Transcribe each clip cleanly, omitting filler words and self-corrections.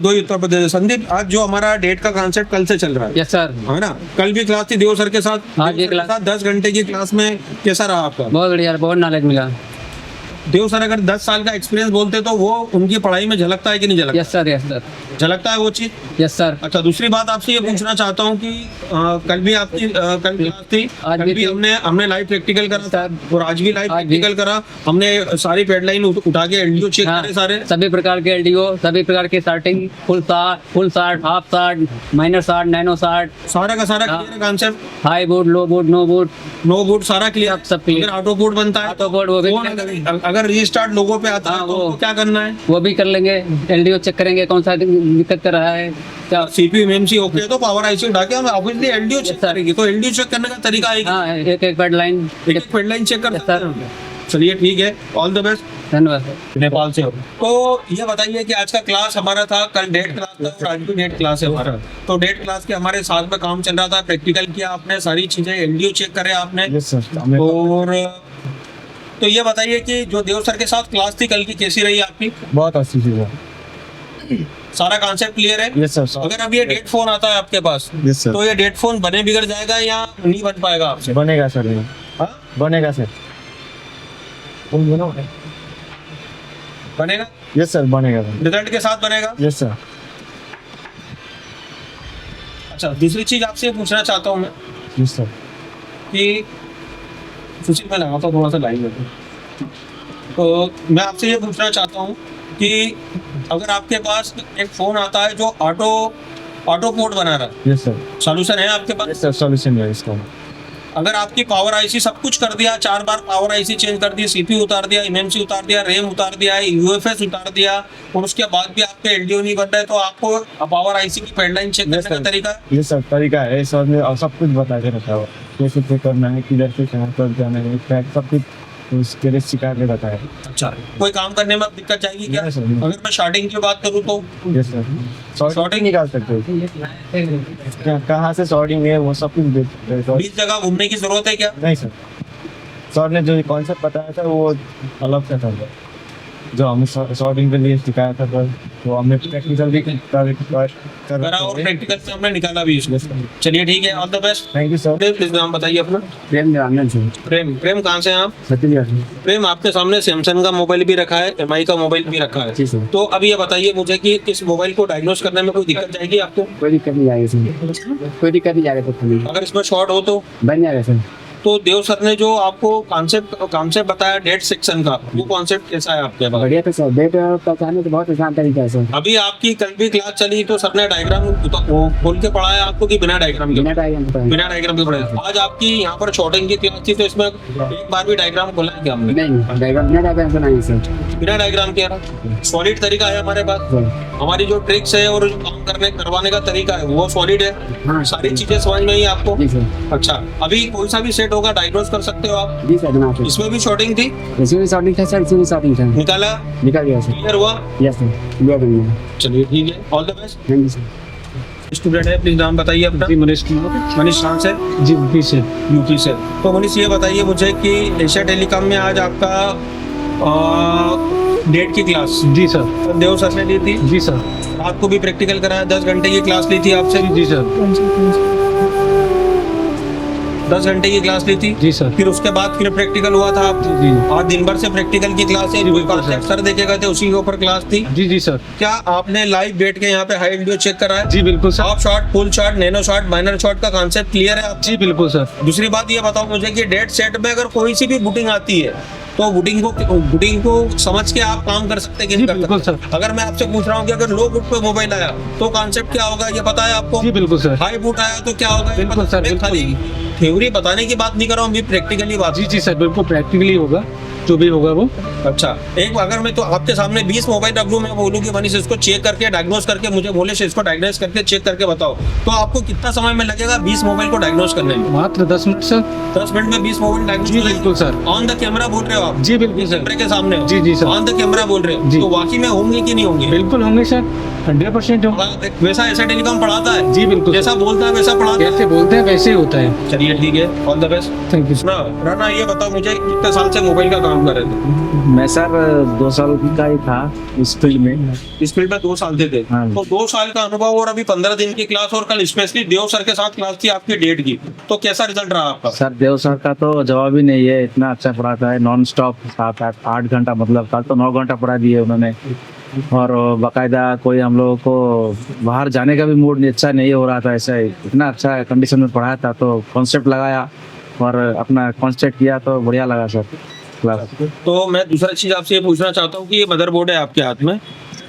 दो ही उत्तर प्रदेश। संदीप, आज जो हमारा डेट का कॉन्सेप्ट कल से चल रहा है, यस सर। है ना? कल भी क्लास थी देव सर के साथ। आज भी क्लास। 10 घंटे की क्लास में कैसा रहा आपका? बहुत बढ़िया, बहुत नॉलेज मिला। देव सर अगर 10 साल का एक्सपीरियंस बोलते तो वो उनकी पढ़ाई में झलकता है कि नहीं झलकता? यस सर, यस सर, झलकता है वो चीज। Yes sir. अच्छा, दूसरी बात आपसे ये पूछना चाहता हूँ कि कल भी आपकी कल क्लास थी, आज कल भी भी थी। हमने लाइव प्रैक्टिकल करा सर। और आज भी लाइव आज भी। प्रैक्टिकल करा। हमने सारी पैडलाइन उठा के एलडीओ चेक हाँ, करे सारे। सभी प्रकार के एलडीओ, सभी प्रकार की starting, full short, half short, minor short, nano short, सारा का सारा हाँ। क्लियर है concept. High board, low board, no board, no board सारा क्लियर। सब clear। अगर ऑटो बोर्ड बनता है ऑटो बोर्ड वो भी फोन अगर रीस्टार्ट लोगों पे आता है हाँ, तो वो। उनको क्या करना है? वो भी कर लेंगे। एलडीओ चेक करेंगे कौन सा दिक्कत कर रहा है क्या। सीपीयू एमएमसी ओके तो पावर आईसी उठा के हम obviously LDO check Yes, sir। करेंगे। तो एलडीओ चेक करने का तरीका है कि हाँ, एक एक पैड लाइन। एक पैडलाइन चेक कर Yes, सकते sir। हैं हम। चलिए ठीक है, ऑल द बेस्ट। धन्यवाद। नेपाल से हो तो ये बताइए कि आज का क्लास हमारा था, कल डेट क्लास था और आज भी डेट क्लास है हमारा। तो डेट क्लास के हमारे साथ में काम चल रहा था, प्रैक्टिकल किया आपने, सारी चीजें एलडीओ चेक करे आपने। Yes sir. और तो ये बताइए कि जो देव सर के साथ क्लास थी कल की, कैसी रही आपकी? बहुत अच्छी चीज है। सारा कॉन्सेप्ट क्लियर है? Yes sir. अगर अब ये डेट फोन आता है आपके पास यस सर। तो ये डेट फोन बने बिगड़ जाएगा या नहीं बन पाएगा आपसे? बनेगा सर ये। हाँ? बनेगा सर। बनेगा, यस सर, बनेगा सर। रिजल्ट के साथ बनेगा। Yes sir. अच्छा, दूसरी चीज आपसे ये पूछना चाहता हूँ मैं यस सर। कि सुशील मैं लगाता हूँ थोड़ा सा लाइन में। तो मैं आपसे ये पूछना चाहता हूँ कि अगर आपके पास एक फोन आता है जो ऑटो पोर्ट बना रहा है, यस सर। सॉल्यूशन है आपके पास? यस सर, सॉल्यूशन है इसका। अगर आपकी पावर आईसी सब कुछ कर दिया, 4 बार पावर आईसी चेंज कर दी, सीपीयू उतार दिया, एमएमसी उतार दिया, रैम उतार दिया है, यूएफएस उतार दिया और उसके बाद भी आपके एलडीओ नहीं बन रहा है, तो आपको पावर आईसी की पैडलाइन चेक करने का तरीका? यस सर, तरीका है सर ने, और सब कुछ बता के रखा हुआ कैसे चेक करना है, किधर से कहाँ पर जाना है, ट्रैक सब कुछ उसके लिए सिखा के बताया। अच्छा, कोई काम करने में दिक्कत जाएगी क्या? नहीं सर। अगर मैं स्टार्टिंग की बात करूँ तो यस सर, शॉर्टिंग निकाल सकते हो। कहाँ से शॉर्टिंग है वो सब कुछ देख सकते हैं। 20 जगह घूमने की जरूरत है क्या? नहीं सर, सर ने जो कॉन्सेप्ट बताया था वो अलग से था, जो हमें शॉर्टिंग के लिए सिखाया था सर, तो हमने प्रैक्टिकल भी करा और प्रैक्टिकल से हमने निकाला भी इसको। चलिए ठीक है, all the best. Thank you sir. Please नाम बताइए अपना। प्रेम देवानंद जी। प्रेम कहाँ से हैं आप? छत्तीसगढ़। प्रेम, आपके सामने सैमसंग का मोबाइल भी रखा है, एमआई का मोबाइल भी रखा है। जी सर। तो अब ये बताइए मुझे कि इस मोबाइल को डायग्नोज करने में कोई दिक्कत जाएगी आपको? कोई दिक्कत नहीं आएगी सर, कोई दिक्कत नहीं आएगा सर, अगर इसमें शॉर्ट हो तो? बन जाएगा सर। तो देव सर ने जो आपको कॉन्सेप्ट बताया डेट सेक्शन का, वो कॉन्सेप्ट कैसा है आपके पास? बढ़िया था सर, डेट पहचानने तो बहुत आसान तरीका है सर। अभी आपकी कल भी क्लास चली तो सर ने डायग्राम खोल के पढ़ाया आपको कि बिना डायग्राम के? बिना डायग्राम के बिना डायग्राम के पढ़ाया। आज आपकी यहाँ पर शॉर्टिंग की क्लास थी तो इसमें एक बार भी डायग्राम खोला है क्या हमने? नहीं, डायग्राम बिना डायग्राम से नहीं सर। बिना डायग्राम के सॉलिड तरीका है हमारे पास। सर हमारी जो ट्रिक्स है और जो काम करवाने का तरीका है वो सॉलिड है। हाँ। सारी चीजें समझ में आई आपको? जी सर। अच्छा, अभी कोई सा भी सेट होगा डायग्नोज कर सकते हो आप? जी सर, बना इसमें भी शॉर्टिंग थी, इसमें भी शॉर्टिंग था सर, इसमें भी शॉर्टिंग था, निकाला, निकल गया सर। क्लियर हुआ? यस सर, क्लियर बन गया। चलिए ठीक है, all the best. Thank you sir. Student है, प्लीज नाम बताइए अपना। मनीष कुमार। मनीष कहाँ से? जी यूपी से। यूपी से। तो मनीष ये बताइए मुझे कि एशिया टेलीकॉम में आज आपका डेट की क्लास जी सर। देव सर ने ली थी, जी सर। आपको भी प्रैक्टिकल कराया, 10 घंटे की क्लास ली थी आपसे? जी सर। 10 घंटे की क्लास ली थी, जी सर। फिर उसके बाद फिर प्रैक्टिकल हुआ था आप? जी। आज दिन भर से प्रैक्टिकल की क्लास है, बिल्कुल कॉन्सेप्ट सर। सर देखे गए थे उसी के ऊपर क्लास थी। जी जी सर। क्या आपने लाइव बैठ के यहाँ पे हाई एलडीओ चेक करा है? जी बिल्कुल sir. Half shot, full shot, nano shot, minor shot का कॉन्सेप्ट क्लियर है आप? जी बिल्कुल सर। दूसरी बात ये बताओ मुझे कि डेट सेट में अगर कोई सी भी बुटिंग आती है तो बुटिंग को समझ के आप काम कर सकते हैं कि जी नहीं कर बिल्कुल सकते? सर। अगर मैं आपसे पूछ रहा हूँ कि अगर लो बुट पे मोबाइल आया तो कॉन्सेप्ट क्या होगा, ये पता है आपको? जी बिल्कुल सर। हाई बुट आया तो क्या होगा, ये बिल्कुल पता है? सर, मैं खाली थ्योरी बताने की बात नहीं कर रहा हूँ, अभी प्रैक्टिकली बात। जी जी सर, बिल्कुल प्रैक्टिकली होगा जो भी होगा वो। अच्छा, एक अगर मैं तो आपके सामने 20 मोबाइल रख लूं, मैं बोलूं कि मनीष इसको चेक करके डायग्नोज करके मुझे बोले से इसको डायग्नोज करके चेक करके बताओ, तो आपको कितना समय में लगेगा 20 मोबाइल को डायग्नोज करने में? मात्र 10 मिनट सर। 10 मिनट में 20 मोबाइल डायग्नोज? जी बिल्कुल सर। ऑन द कैमरा बोल रहे हो आप? जी बिल्कुल सर। कैमरे के सामने हो? जी जी सर। ऑन द कैमरा बोल रहे हो जी। तो वाकई में होंगे कि नहीं होंगे? बिल्कुल होंगे सर, 100% होंगे। वैसा ऐसा टेलीकॉम पढ़ाता है? जी बिल्कुल। जैसा बोलता है वैसा पढ़ाता है? जैसे बोलते हैं वैसे ही होता है। चलिए ठीक है, all the best. Thank you sir. Rana, ये बताओ मुझे कितने साल से मोबाइल का काम काम कर रहे थे? मैं सर 2 साल का ही था इस फील्ड में। इस फील्ड में 2 साल थे हाँ। तो 2 साल का अनुभव और अभी 15 दिन की क्लास और कल स्पेशली देव सर के साथ क्लास थी आपकी डेट की, तो कैसा रिजल्ट रहा आपका? सर देव सर का तो जवाब ही नहीं है, इतना अच्छा पढ़ाता है, नॉन स्टॉप 7-8 घंटा, मतलब कल तो 9 घंटा पढ़ा दिए उन्होंने। और बाकायदा कोई हम लोगों को बाहर जाने का भी मूड अच्छा नहीं हो रहा था, ऐसा ही इतना अच्छा कंडीशन में पढ़ाया था, तो कॉन्सेप्ट लगाया और अपना कॉन्सेप्ट किया तो बढ़िया लगा सर क्लास। तो मैं दूसरा चीज आपसे ये पूछना चाहता हूँ कि ये मदरबोर्ड है आपके हाथ में,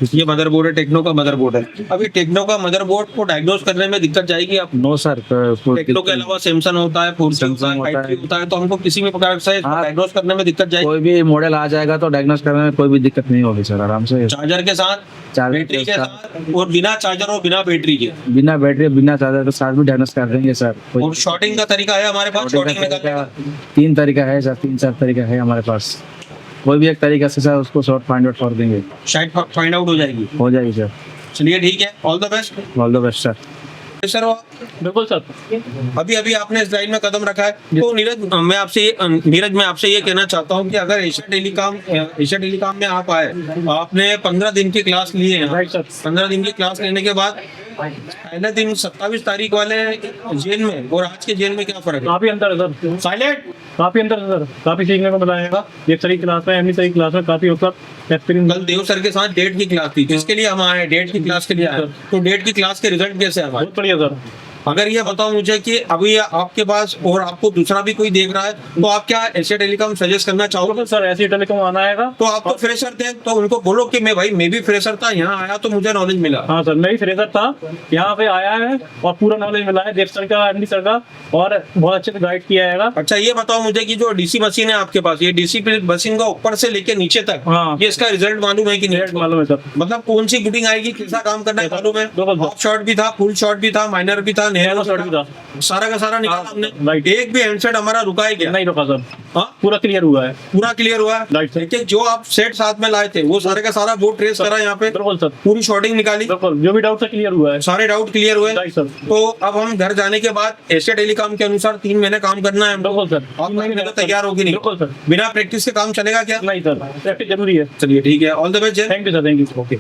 ये मदरबोर्ड है, टेक्नो का मदरबोर्ड है। अभी टेक्नो का मदरबोर्ड को डायग्नोज करने में दिक्कत जाएगी आप? नो सर, टेक्नो के अलावा सैमसंग होता है, 4G होता है, Samsung होता 5G होता है, तो हमको किसी भी प्रकार से हाँ। डायग्नोज करने में दिक्कत जाएगी? कोई भी मॉडल आ जाएगा तो डायग्नोस करने में कोई भी दिक्कत नहीं होगी सर, आराम से। चार्जर के साथ, चार्जर बैटरी के के साथ, और बिना चार्जर और बिना बैटरी के, बिना बैटरी बिना चार्जर के साथ भी डायग्नोस कर देंगे सर। और शॉर्टिंग का तरीका है हमारे पास, शॉर्टिंग निकालने का? 3 तरीका है सर, 3-4 तरीका है हमारे पास, कोई भी एक तरीका से सर उसको शॉर्ट फाइंड आउट कर देंगे, शायद फाइंड आउट हो जाएगी। हो जाएगी सर। चलिए ठीक है, all the best all the best sir. Sir. बिल्कुल सर। अभी अभी आपने इस लाइन में कदम रखा है, तो नीरज मैं आपसे ये कहना चाहता हूँ कि अगर एशिया टेलीकॉम में आप आए, आपने 15 दिन की क्लास ली है, राइट सर। 15 दिन की क्लास लेने के बाद पहले दिन 27 तारीख वाले जेल में और आज के जेल में क्या फर्क है? काफी अंतर है सर, साइलेंट। काफी अंतर है सर, काफी सीखने को मिला है। ये सही क्लास में, एमनी सही क्लास में काफी मतलब एक्सपीरियंस। कल देव सर के साथ डेट की क्लास थी, जिसके लिए हम आए, डेट की क्लास के लिए आए, तो डेट की क्लास के रिजल्ट कैसे हमारे? बहुत बढ़िया सर। अगर ये बताओ मुझे कि अभी आपके पास और आपको दूसरा भी कोई देख रहा है, तो आप क्या एशिया टेलीकॉम सजेस्ट करना चाहोगे? बिल्कुल सर, ऐसी टेलीकॉम आना आएगा। तो आप तो फ्रेशर थे, तो उनको बोलो कि मैं भी फ्रेशर था, यहाँ आया तो मुझे नॉलेज मिला। हाँ सर, मैं भी फ्रेशर था, यहाँ पे आया है और पूरा नॉलेज मिला है देव सर का, एमडी सर का, और बहुत अच्छे से गाइड किया है। अच्छा ये बताओ मुझे कि जो डीसी मशीन है आपके पास, ये डीसी मशीन का ऊपर से लेके नीचे तक, हाँ। ये इसका रिजल्ट मालूम है कि नहीं? मालूम है सर। मतलब कौन सी बुटिंग आएगी, कैसा काम करना है मालूम है? बिल्कुल। हाफ शॉट भी था, फुल शॉट भी था, माइनर भी था, नैनो शॉट भी था, सारा का सारा निकाला हाँ, हमने। राइट। एक भी हैंडसेट हमारा रुका है क्या? नहीं रुका सर, हाँ, पूरा क्लियर हुआ है। पूरा क्लियर हुआ है। Right sir. लेकिन जो आप सेट साथ में लाए थे वो सारे का सारा बोर्ड ट्रेस करा यहाँ पे, बिल्कुल सर, पूरी शॉटिंग निकाली, बिल्कुल जो भी डाउट था क्लियर हुआ है। सारे डाउट क्लियर हुए। Right sir. तो अब हम घर जाने के बाद एशिया टेलीकॉम के अनुसार 3 महीने काम करना है हमको। बिल्कुल सर। आप महीने तो तैयार होगी नहीं? बिल्कुल सर। बिना प्रैक्टिस के काम चलेगा क्या? नहीं सर, प्रैक्टिस जरूरी है। चलिए ठीक है, all the best. Thank you sir, thank you. Okay.